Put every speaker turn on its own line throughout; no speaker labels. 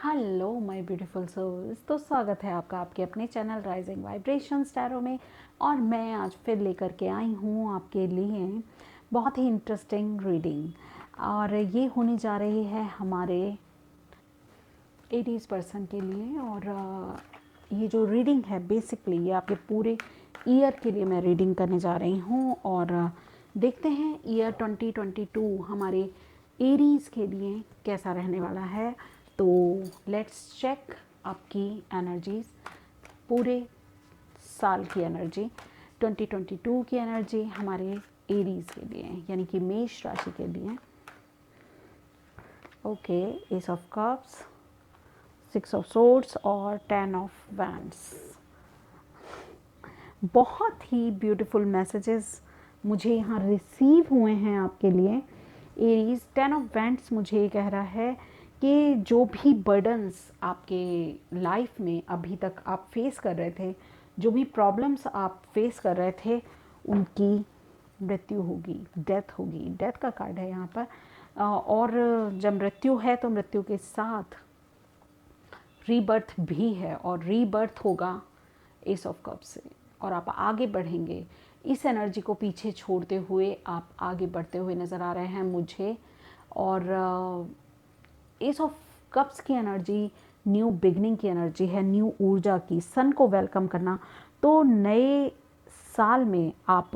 Hello my beautiful souls. तो स्वागत है आपका आपके अपने चैनल राइजिंग वाइब्रेशंस टैरो में। और मैं आज फिर लेकर के आई हूँ आपके लिए बहुत ही इंटरेस्टिंग रीडिंग। और ये होने जा रही है हमारे 80% के लिए। और ये जो रीडिंग है बेसिकली ये आपके पूरे ईयर के लिए मैं रीडिंग करने जा रही हूँ। और देखते हैं ईयर 2022 हमारे एरीज़ के लिए कैसा रहने वाला है। तो लेट्स चेक आपकी एनर्जीज, पूरे साल की एनर्जी, 2022 की एनर्जी हमारे एरीज़ के लिए यानी कि मेष राशि के लिए। Okay, S of cups, 6 of swords और 10 ऑफ वैंड्स। बहुत ही ब्यूटीफुल मैसेजेस मुझे यहाँ रिसीव हुए हैं आपके लिए एरीज। 10 ऑफ वैंड्स मुझे कह रहा है कि जो भी बर्डन्स आपके लाइफ में अभी तक आप फेस कर रहे थे, जो भी प्रॉब्लम्स आप फेस कर रहे थे, उनकी मृत्यु होगी, डेथ होगी। डेथ का कार्ड है यहाँ पर। और जब मृत्यु है तो मृत्यु के साथ रीबर्थ भी है, और रीबर्थ होगा एस ऑफ कप से। और आप आगे बढ़ेंगे, इस एनर्जी को पीछे छोड़ते हुए आप आगे बढ़ते हुए नज़र आ रहे हैं मुझे। और एस ऑफ कप्स की एनर्जी न्यू बिगनिंग की एनर्जी है, न्यू ऊर्जा की, सन को वेलकम करना। तो नए साल में आप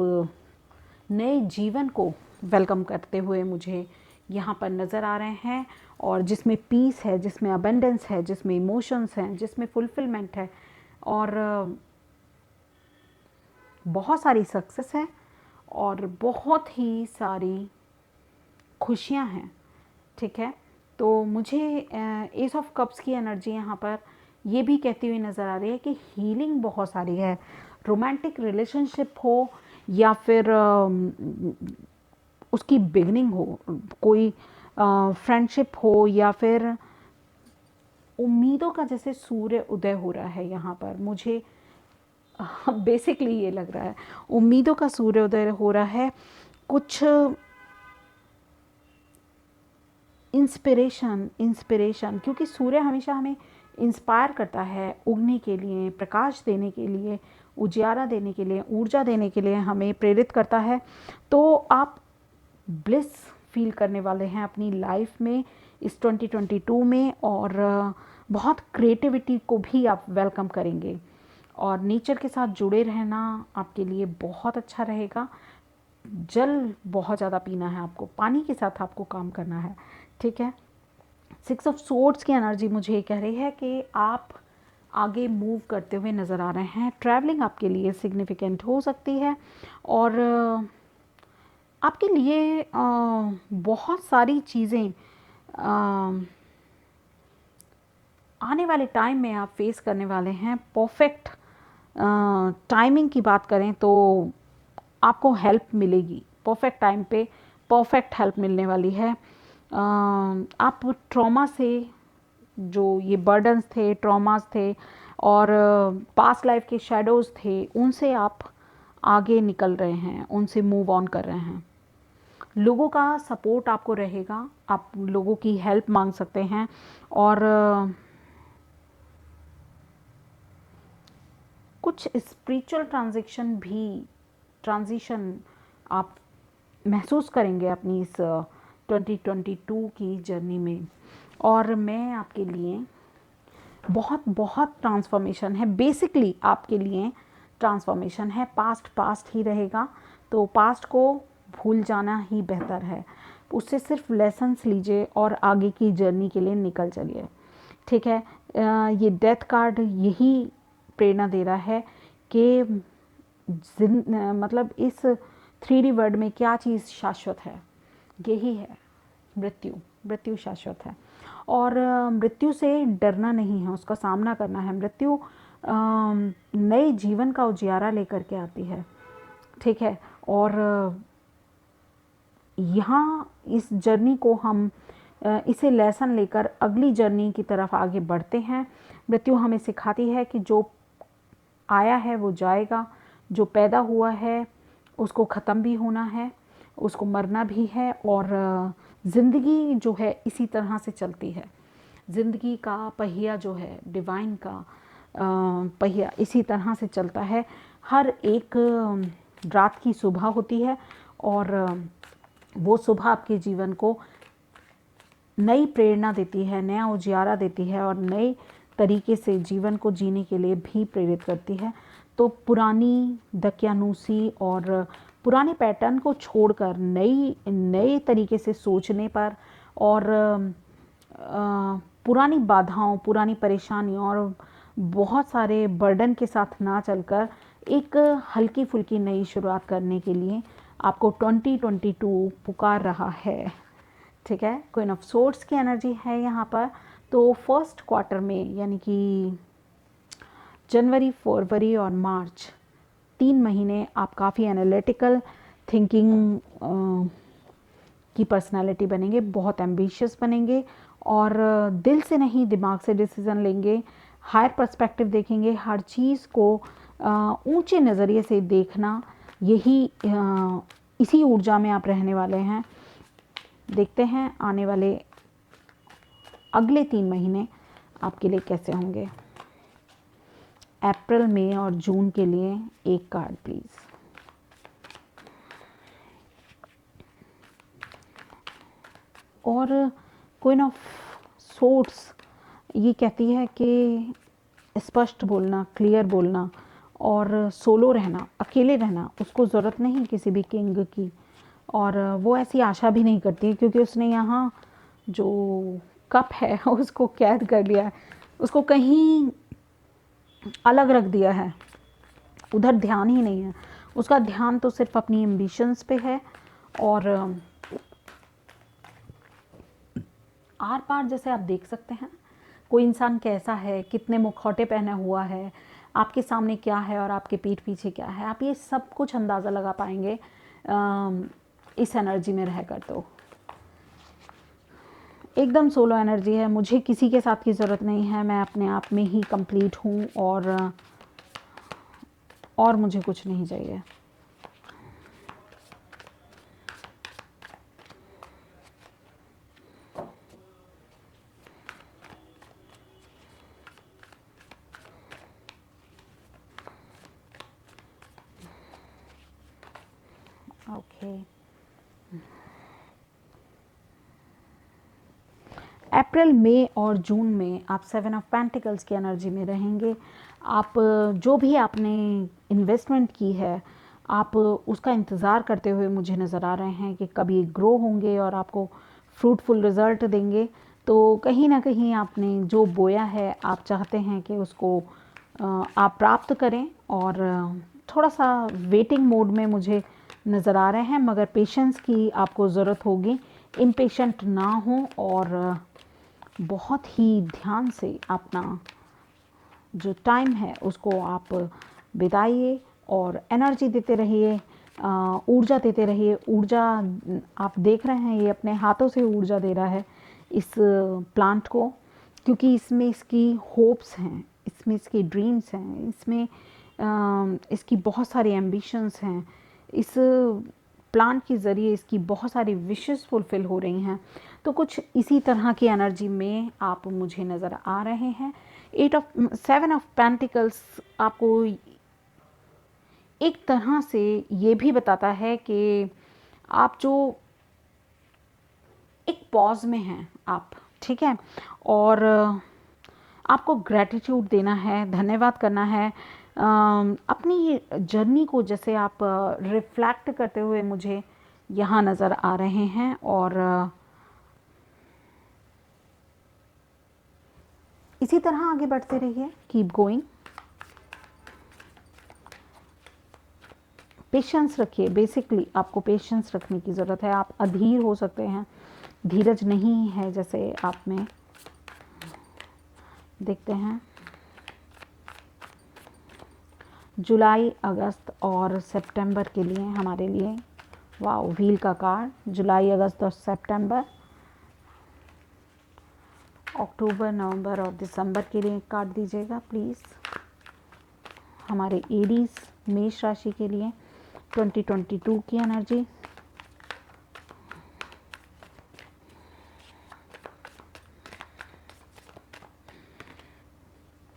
नए जीवन को वेलकम करते हुए मुझे यहाँ पर नज़र आ रहे हैं। और जिसमें पीस है, जिसमें अबेंडेंस है, जिसमें इमोशंस हैं, जिसमें फुलफिलमेंट है, और बहुत सारी सक्सेस है, और बहुत ही सारी खुशियाँ हैं। ठीक है, तो मुझे एस ऑफ कप्स की एनर्जी यहाँ पर ये भी कहती हुई नज़र आ रही है कि हीलिंग बहुत सारी है। रोमांटिक रिलेशनशिप हो या फिर उसकी बिगनिंग हो, कोई फ्रेंडशिप हो, या फिर उम्मीदों का जैसे सूर्य उदय हो रहा है यहाँ पर मुझे बेसिकली ये लग रहा है। उम्मीदों का सूर्योदय हो रहा है, कुछ इंस्पिरेशन, क्योंकि सूर्य हमेशा हमें इंस्पायर करता है, उगने के लिए, प्रकाश देने के लिए, उजियारा देने के लिए, ऊर्जा देने के लिए हमें प्रेरित करता है। तो आप ब्लिस फील करने वाले हैं अपनी लाइफ में इस 2022 में। और बहुत क्रिएटिविटी को भी आप वेलकम करेंगे। और नेचर के साथ जुड़े रहना आपके लिए बहुत अच्छा रहेगा। जल बहुत ज़्यादा पीना है आपको, पानी के साथ आपको काम करना है। ठीक है, 6 ऑफ सोर्ड्स की एनर्जी मुझे ये कह रही है कि आप आगे मूव करते हुए नज़र आ रहे हैं। ट्रैवलिंग आपके लिए सिग्निफिकेंट हो सकती है, और आपके लिए बहुत सारी चीज़ें आने वाले टाइम में आप फेस करने वाले हैं। परफेक्ट टाइमिंग की बात करें तो आपको हेल्प मिलेगी, परफेक्ट टाइम पे परफेक्ट हेल्प मिलने वाली है। आप ट्रॉमा से, जो ये बर्डन्स थे, ट्रॉमास थे, और पास्ट लाइफ के शेडोज़ थे, उनसे आप आगे निकल रहे हैं, उनसे मूव ऑन कर रहे हैं। लोगों का सपोर्ट आपको रहेगा, आप लोगों की हेल्प मांग सकते हैं। और कुछ स्पिरिचुअल ट्रांजिशन आप महसूस करेंगे अपनी इस 2022 की जर्नी में। और मैं आपके लिए बहुत बहुत ट्रांसफॉर्मेशन है, बेसिकली आपके लिए ट्रांसफॉर्मेशन है। पास्ट ही रहेगा, तो पास्ट को भूल जाना ही बेहतर है। उससे सिर्फ लेसन्स लीजिए और आगे की जर्नी के लिए निकल चलिए। ठीक है, ये डेथ कार्ड यही प्रेरणा दे रहा है कि मतलब इस 3D वर्ड में क्या चीज़ शाश्वत है, यही है मृत्यु। मृत्यु शाश्वत है, और मृत्यु से डरना नहीं है, उसका सामना करना है। मृत्यु नए जीवन का उजियारा लेकर के आती है। ठीक है, और यहाँ इस जर्नी को हम इसे लेसन लेकर अगली जर्नी की तरफ आगे बढ़ते हैं। मृत्यु हमें सिखाती है कि जो आया है वो जाएगा, जो पैदा हुआ है उसको ख़त्म भी होना है, उसको मरना भी है, और ज़िंदगी जो है इसी तरह से चलती है। ज़िंदगी का पहिया जो है, डिवाइन का पहिया इसी तरह से चलता है। हर एक रात की सुबह होती है और वो सुबह आपके जीवन को नई प्रेरणा देती है, नया उजियारा देती है और नए तरीके से जीवन को जीने के लिए भी प्रेरित करती है। तो पुरानी दकियानूसी और पुराने पैटर्न को छोड़कर नए तरीके से सोचने पर और पुरानी बाधाओं, पुरानी परेशानियों और बहुत सारे बर्डन के साथ ना चलकर एक हल्की फुल्की नई शुरुआत करने के लिए आपको 2022 पुकार रहा है। ठीक है, क्वीन ऑफ सोर्ड्स की एनर्जी है यहाँ पर। तो फर्स्ट क्वार्टर में यानी कि जनवरी, फरवरी और मार्च 3 महीने आप काफ़ी एनालिटिकल थिंकिंग की पर्सनालिटी बनेंगे, बहुत एम्बिशियस बनेंगे और दिल से नहीं दिमाग से डिसीज़न लेंगे, हायर पर्सपेक्टिव देखेंगे, हर चीज़ को ऊंचे नज़रिए से देखना, यही इसी ऊर्जा में आप रहने वाले हैं। देखते हैं आने वाले अगले 3 महीने आपके लिए कैसे होंगे। अप्रैल, मई और जून के लिए एक कार्ड प्लीज़। और क्वीन ऑफ सोर्ड्स ये कहती है कि स्पष्ट बोलना, क्लियर बोलना और सोलो रहना, अकेले रहना, उसको ज़रूरत नहीं किसी भी किंग की, और वो ऐसी आशा भी नहीं करती क्योंकि उसने यहाँ जो कप है उसको कैद कर लिया है, उसको कहीं अलग रख दिया है, उधर ध्यान ही नहीं है, उसका ध्यान तो सिर्फ अपनी एम्बिशंस पे है। और आर पार जैसे आप देख सकते हैं कोई इंसान कैसा है, कितने मुखौटे पहना हुआ है, आपके सामने क्या है और आपके पीठ पीछे क्या है, आप ये सब कुछ अंदाज़ा लगा पाएंगे इस एनर्जी में रहकर। तो एकदम सोलो एनर्जी है, मुझे किसी के साथ की ज़रूरत नहीं है, मैं अपने आप में ही कंप्लीट हूँ और मुझे कुछ नहीं चाहिए। ओके, अप्रैल, मई और जून में आप 7 ऑफ पेंटिकल्स की एनर्जी में रहेंगे। आप जो भी आपने इन्वेस्टमेंट की है, आप उसका इंतज़ार करते हुए मुझे नज़र आ रहे हैं कि कभी ग्रो होंगे और आपको फ्रूटफुल रिज़ल्ट देंगे। तो कहीं ना कहीं आपने जो बोया है, आप चाहते हैं कि उसको आप प्राप्त करें, और थोड़ा सा वेटिंग मोड में मुझे नज़र आ रहे हैं, मगर पेशेंस की आपको ज़रूरत होगी। इम्पेशेंट ना हो और बहुत ही ध्यान से अपना जो टाइम है उसको आप बिताइए और एनर्जी देते रहिए, ऊर्जा देते रहिए। ऊर्जा आप देख रहे हैं, ये अपने हाथों से ऊर्जा दे रहा है इस प्लांट को, क्योंकि इसमें इसकी होप्स हैं, इसमें इसकी ड्रीम्स हैं, इसमें इसकी बहुत सारी एम्बिशंस हैं। इस प्लांट के ज़रिए इसकी बहुत सारी विशेस फुलफ़िल हो रही हैं। तो कुछ इसी तरह की एनर्जी में आप मुझे नज़र आ रहे हैं। 7 ऑफ पेंटिकल्स आपको एक तरह से ये भी बताता है कि आप जो एक पॉज में हैं आप, ठीक है, और आपको ग्रैटिट्यूड देना है, धन्यवाद करना है अपनी जर्नी को, जैसे आप रिफ्लेक्ट करते हुए मुझे यहाँ नज़र आ रहे हैं। और इसी तरह आगे बढ़ते रहिए, कीप गोइंग, पेशेंस रखिए। बेसिकली आपको पेशेंस रखने की ज़रूरत है। आप अधीर हो सकते हैं, धीरज नहीं है जैसे आप में। देखते हैं जुलाई, अगस्त और सितंबर के लिए हमारे लिए, वाओ, व्हील का कार्ड, जुलाई, अगस्त और सितंबर। अक्टूबर, नवंबर और दिसंबर के लिए कार्ड दीजिएगा प्लीज़। हमारे एरीज मेष राशि के लिए 2022 की एनर्जी।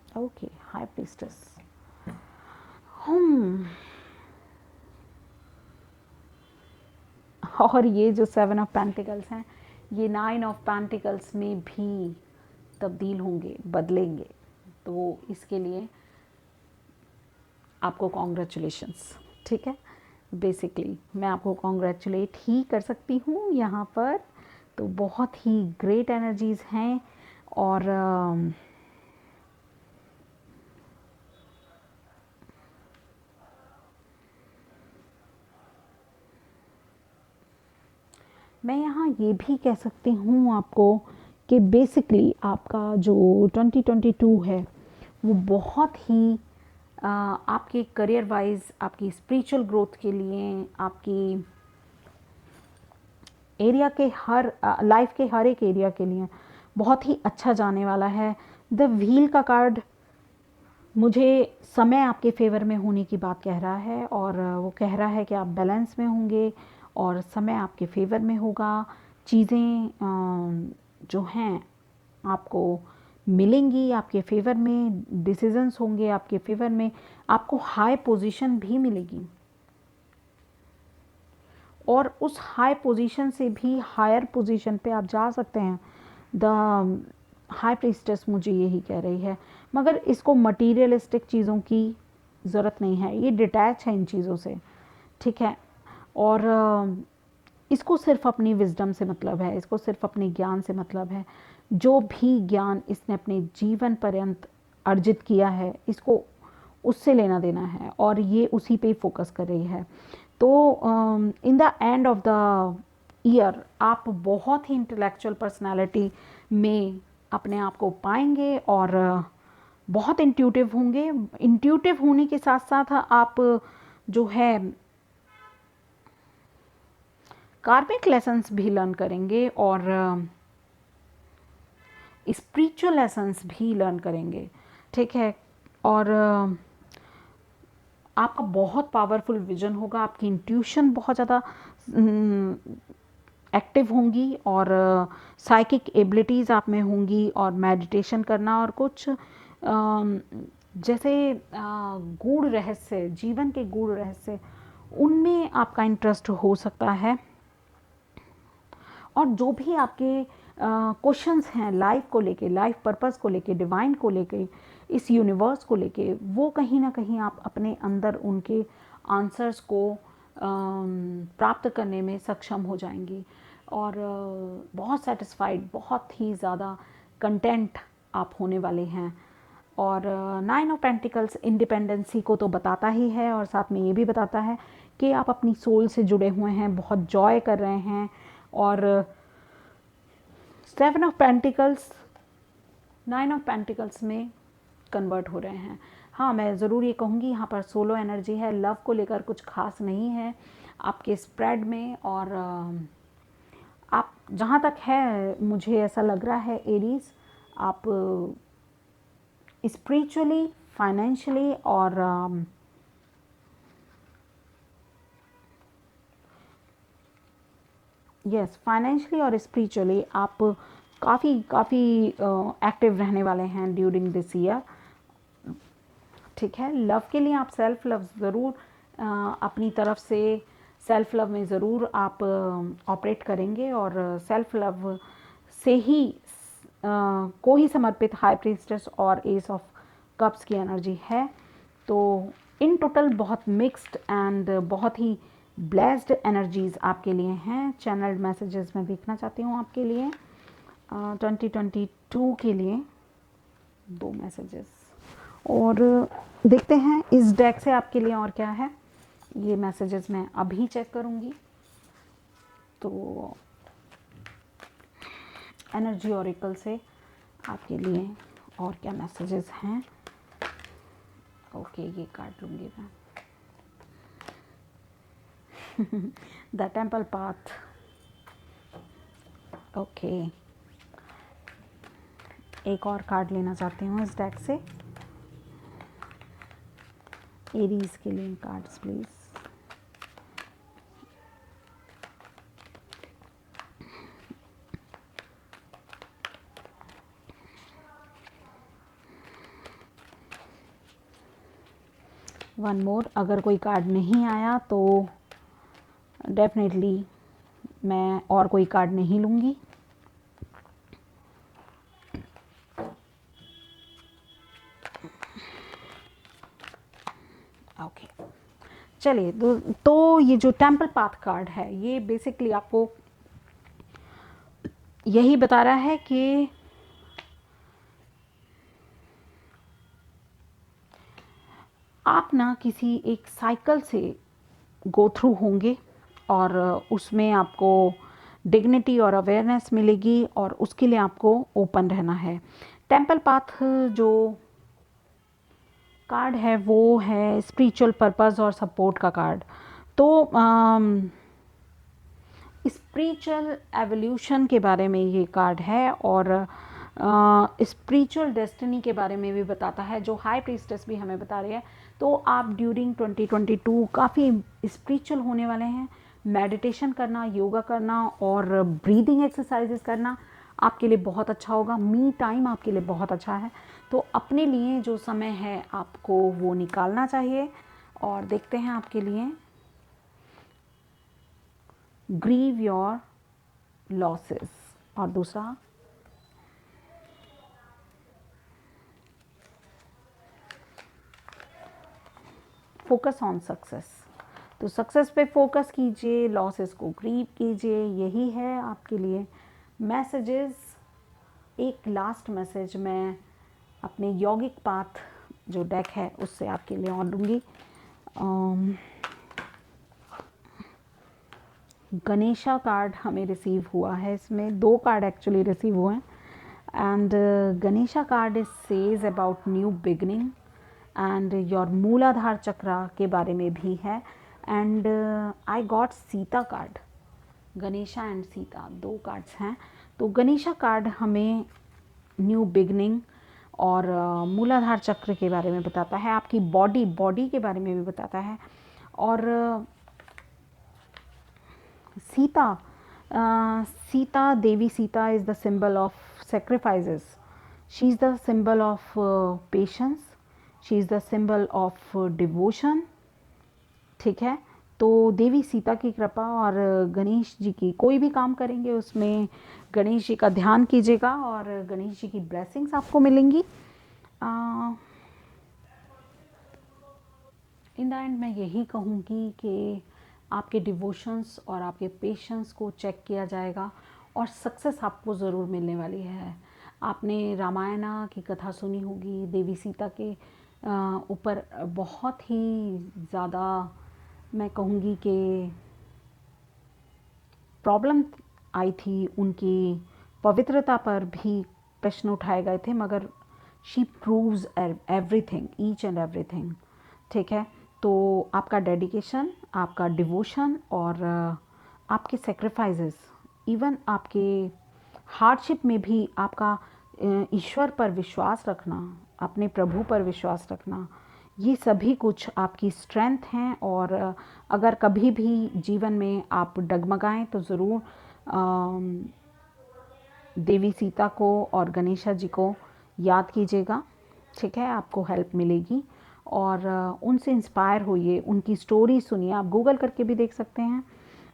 Okay, high priestess. हम और ये जो 7 ऑफ पेंटिकल्स हैं, ये 9 ऑफ पेंटिकल्स में भी तब्दील होंगे, बदलेंगे। तो इसके लिए आपको कॉन्ग्रेचुलेशंस, ठीक है। बेसिकली मैं आपको कॉन्ग्रेचुलेट ही कर सकती हूँ यहाँ पर। तो बहुत ही ग्रेट एनर्जीज़ हैं। और मैं यहाँ ये भी कह सकती हूँ आपको कि बेसिकली आपका जो 2022 है वो बहुत ही आपके करियर वाइज, आपकी स्पिरिचुअल ग्रोथ के लिए, आपकी एरिया के हर लाइफ के हर एक एरिया के लिए बहुत ही अच्छा जाने वाला है। द व्हील का कार्ड मुझे समय आपके फेवर में होने की बात कह रहा है, और वो कह रहा है कि आप बैलेंस में होंगे और समय आपके फेवर में होगा। चीज़ें जो हैं आपको मिलेंगी आपके फेवर में, डिसीजंस होंगे आपके फेवर में, आपको हाई पोजीशन भी मिलेगी और उस हाई पोजीशन से भी हायर पोजीशन पे आप जा सकते हैं। द हाई प्रीस्टेस मुझे यही कह रही है, मगर इसको मटीरियलिस्टिक चीज़ों की ज़रूरत नहीं है, ये डिटैच है इन चीज़ों से, ठीक है। और इसको सिर्फ अपनी विजडम से मतलब है, इसको सिर्फ अपने ज्ञान से मतलब है। जो भी ज्ञान इसने अपने जीवन पर्यंत अर्जित किया है, इसको उससे लेना देना है और ये उसी पे ही फोकस कर रही है। तो in the end of the year आप बहुत ही इंटेलेक्चुअल पर्सनालिटी में अपने आप को पाएंगे और बहुत इंट्यूटिव होंगे। इंट्यूटिव होने के साथ साथ आप जो है कार्मिक लेसन्स भी लर्न करेंगे और स्पिरिचुअल लेसन्स भी लर्न करेंगे, ठीक है। और आपका बहुत पावरफुल विजन होगा, आपकी इंट्यूशन बहुत ज़्यादा एक्टिव होंगी और साइकिक एबिलिटीज़ आप में होंगी, और मेडिटेशन करना और कुछ जैसे गूढ़ रहस्य, जीवन के गूढ़ रहस्य, उनमें आपका इंटरेस्ट हो सकता है। और जो भी आपके क्वेश्चंस हैं लाइफ को लेके, लाइफ पर्पस को लेके, डिवाइन को लेके, इस यूनिवर्स को लेके, वो कहीं ना कहीं आप अपने अंदर उनके आंसर्स को प्राप्त करने में सक्षम हो जाएंगी और बहुत सेटिस्फाइड, बहुत ही ज़्यादा कंटेंट आप होने वाले हैं। और 9 ऑफ पेंटिकल्स इंडिपेंडेंसी को तो बताता ही है और साथ में ये भी बताता है कि आप अपनी सोल से जुड़े हुए हैं, बहुत जॉय कर रहे हैं। और 7 ऑफ पेंटिकल्स 9 ऑफ पेंटिकल्स में कन्वर्ट हो रहे हैं। हाँ, मैं ज़रूर ये कहूँगी यहाँ पर सोलो एनर्जी है, लव को लेकर कुछ खास नहीं है आपके स्प्रेड में। और आप जहाँ तक है मुझे ऐसा लग रहा है एरीज, आप स्पिरिचुअली, फाइनेंशियली और यस, फाइनेंशियली और स्पिरिचुअली आप काफ़ी एक्टिव रहने वाले हैं ड्यूरिंग दिस ईयर, ठीक है। लव के लिए आप सेल्फ लव ज़रूर अपनी तरफ से सेल्फ लव में ज़रूर आप ऑपरेट करेंगे और सेल्फ लव से ही को ही समर्पित हाई प्रीस्टेस और एस ऑफ कप्स की एनर्जी है। तो इन टोटल बहुत मिक्स्ड एंड बहुत ही ब्लेस्ड एनर्जीज़ आपके लिए हैं। चैनल्ड मैसेजेस मैं देखना चाहती हूँ आपके लिए 2022 के लिए 2 मैसेजेस, और देखते हैं इस डेक से आपके लिए और क्या है। ये मैसेजेस मैं अभी चेक करूँगी। तो एनर्जी ऑरिकल से आपके लिए और क्या मैसेजेस हैं। ओके, ये काट लूँगी मैं। The temple path, okay. एक और कार्ड लेना चाहती हूँ इस डेक से। एरीज के लिए कार्ड्स प्लीज़। वन मोर, अगर कोई कार्ड नहीं आया तो डेफिनेटली मैं और कोई कार्ड नहीं लूँगी। ओके चलिए, तो ये जो टेम्पल पाथ कार्ड है ये बेसिकली आपको यही बता रहा है कि आप ना किसी एक साइकिल से गो थ्रू होंगे और उसमें आपको डिग्निटी और अवेयरनेस मिलेगी और उसके लिए आपको ओपन रहना है। टेम्पल पाथ जो कार्ड है वो है स्पिरिचुअल पर्पस और सपोर्ट का कार्ड। तो स्पिरिचुअल एवोल्यूशन के बारे में ये कार्ड है और स्पिरिचुअल डेस्टिनी के बारे में भी बताता है, जो हाई प्रीस्टेस भी हमें बता रही है। तो आप ड्यूरिंग 2022 काफ़ी स्पिरिचुअल होने वाले हैं। मेडिटेशन करना, योगा करना और ब्रीदिंग एक्सरसाइजेस करना आपके लिए बहुत अच्छा होगा। मी टाइम आपके लिए बहुत अच्छा है, तो अपने लिए जो समय है आपको वो निकालना चाहिए। और देखते हैं आपके लिए ग्रीव योर लॉसेस, और दूसरा फोकस ऑन सक्सेस। तो सक्सेस पे फोकस कीजिए, लॉसेस को ग्रीव कीजिए, यही है आपके लिए मैसेजेस। एक लास्ट मैसेज मैं अपने यौगिक पाथ जो डेक है उससे आपके लिए और दूंगी। गणेशा कार्ड हमें रिसीव हुआ है, इसमें 2 कार्ड एक्चुअली रिसीव हुए हैं। And Ganesha card is says about new beginning and your मूलाधार चक्रा के बारे में भी है। And I got Sita card, Ganesha and Sita 2 cards हैं। तो गणेशा कार्ड हमें न्यू बिगनिंग और मूलाधार चक्र के बारे में बताता है, आपकी बॉडी के बारे में भी बताता है। और Sita Devi Sita is the symbol of sacrifices, she is the symbol of patience, she is the symbol of devotion. ठीक है, तो देवी सीता की कृपा और गणेश जी की कोई भी काम करेंगे उसमें गणेश जी का ध्यान कीजिएगा और गणेश जी की ब्लेसिंग्स आपको मिलेंगी। इन द एंड मैं यही कहूँगी कि आपके डिवोशंस और आपके पेशेंस को चेक किया जाएगा और सक्सेस आपको ज़रूर मिलने वाली है। आपने रामायणा की कथा सुनी होगी, देवी सीता के ऊपर बहुत ही ज़्यादा मैं कहूँगी कि प्रॉब्लम आई थी, उनकी पवित्रता पर भी प्रश्न उठाए गए थे, मगर she proves everything, each and everything. ठीक है, तो आपका डेडिकेशन, आपका डिवोशन और आपके सेक्रीफाइसेस, इवन आपके हार्डशिप में भी आपका ईश्वर पर विश्वास रखना, अपने प्रभु पर विश्वास रखना, ये सभी कुछ आपकी स्ट्रेंथ हैं। और अगर कभी भी जीवन में आप डगमगाएं तो ज़रूर देवी सीता को और गणेशा जी को याद कीजिएगा। ठीक है, आपको हेल्प मिलेगी और उनसे इंस्पायर होइए, उनकी स्टोरी सुनिए। आप गूगल करके भी देख सकते हैं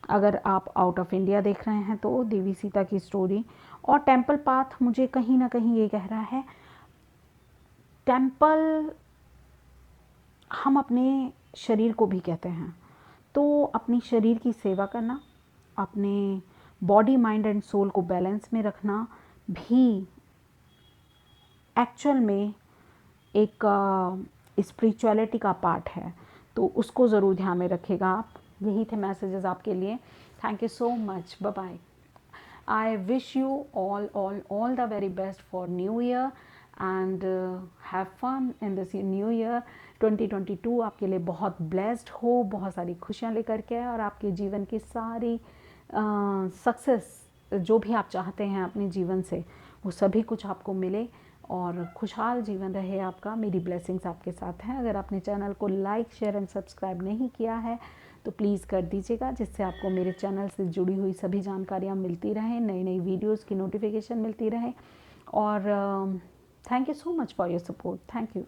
अगर आप आउट ऑफ इंडिया देख रहे हैं तो, देवी सीता की स्टोरी। और टेम्पल पाथ मुझे कहीं ना कहीं ये कह रहा है, टेम्पल हम अपने शरीर को भी कहते हैं, तो अपनी शरीर की सेवा करना, अपने बॉडी माइंड एंड सोल को बैलेंस में रखना भी एक्चुअल में एक स्पिरिचुअलिटी का पार्ट है। तो उसको ज़रूर ध्यान में रखिएगा आप। यही थे मैसेजेस आपके लिए। Thank you so much, bye bye. I wish you all the very best for New Year and have fun in this New Year। 2022 आपके लिए बहुत ब्लेस्ड हो, बहुत सारी खुशियाँ लेकर के आए और आपके जीवन की सारी सक्सेस जो भी आप चाहते हैं अपने जीवन से, वो सभी कुछ आपको मिले और खुशहाल जीवन रहे आपका। मेरी ब्लेसिंग्स आपके साथ हैं। अगर आपने चैनल को लाइक, शेयर एंड सब्सक्राइब नहीं किया है तो प्लीज़ कर दीजिएगा, जिससे आपको मेरे चैनल से जुड़ी हुई सभी जानकारियाँ मिलती रहें, नई नई वीडियोज़ की नोटिफिकेशन मिलती रहे। और thank you so much for your support. Thank you.